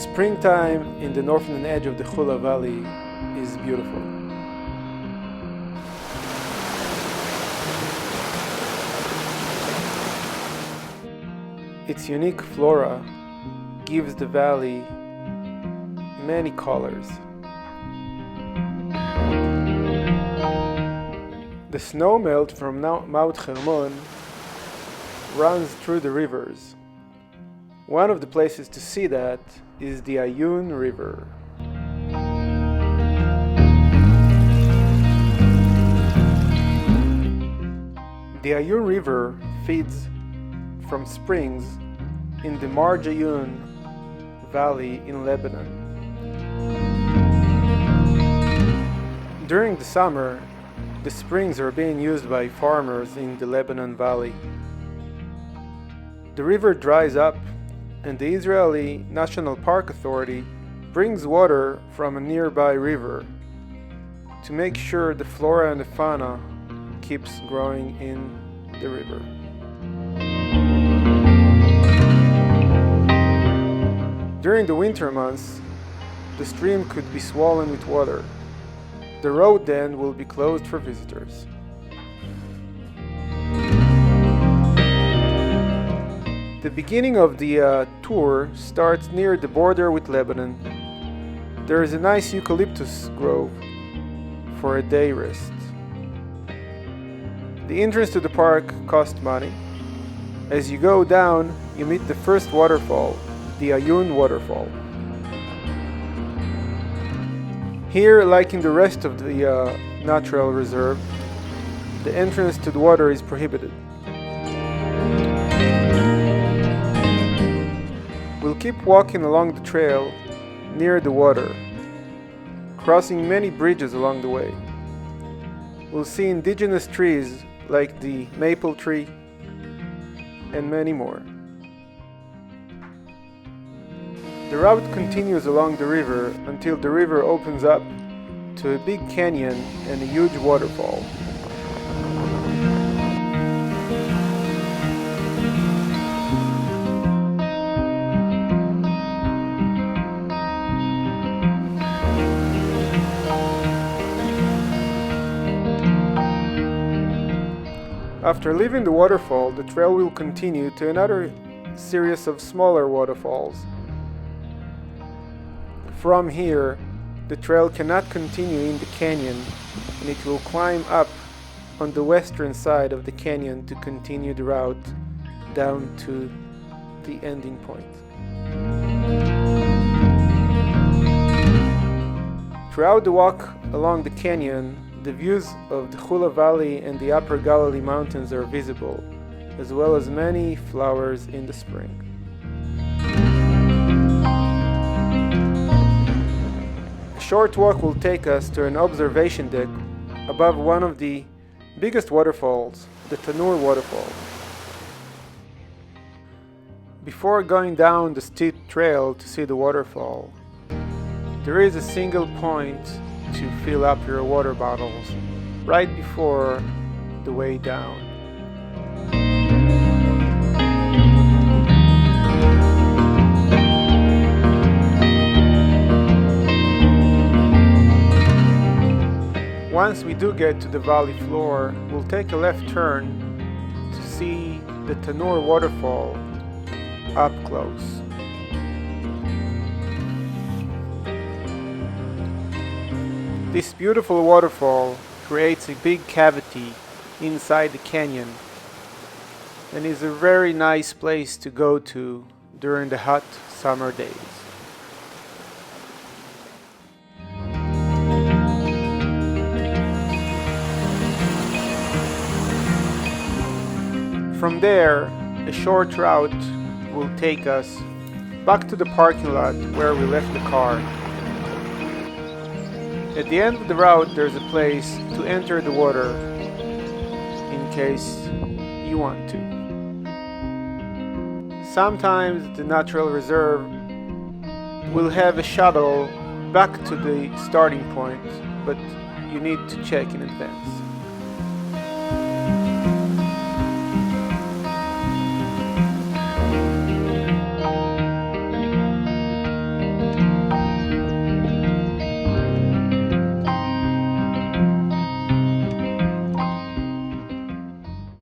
Springtime in the northern edge of the Chula Valley is beautiful. Its unique flora gives the valley many colors. The snow melt from Mount Hermon runs through the rivers. One of the places to see that is the Ayun River. The Ayun River feeds from springs in the Ayun Valley in Lebanon. During the summer, the springs are being used by farmers in the Lebanon Valley. The river dries up, and the Israeli National Park Authority brings water from a nearby river to make sure the flora and the fauna keeps growing in the river. During the winter months, the stream could be swollen with water. The road then will be closed for visitors. The beginning of the tour starts near the border with Lebanon. There is a nice eucalyptus grove for a day rest. The entrance to the park costs money. As you go down, you meet the first waterfall, the Ayun waterfall. Here, like in the rest of the natural reserve, the entrance to the water is prohibited. We'll keep walking along the trail near the water, crossing many bridges along the way. We'll see indigenous trees like the maple tree and many more. The route continues along the river until the river opens up to a big canyon and a huge waterfall. After leaving the waterfall, the trail will continue to another series of smaller waterfalls. From here, the trail cannot continue in the canyon, and it will climb up on the western side of the canyon to continue the route down to the ending point. Throughout the walk along the canyon, the views of the Chula Valley and the Upper Galilee Mountains are visible, as well as many flowers in the spring. A short walk will take us to an observation deck above one of the biggest waterfalls, the Tanur waterfall. Before going down the steep trail to see the waterfall, there is a single point to fill up your water bottles right before the way down. Once we do get to the valley floor, we'll take a left turn to see the Tanur waterfall up close. This beautiful waterfall creates a big cavity inside the canyon and is a very nice place to go to during the hot summer days. From there, a short route will take us back to the parking lot where we left the car. At the end of the route, there's a place to enter the water in case you want to. Sometimes the natural reserve will have a shuttle back to the starting point, but you need to check in advance.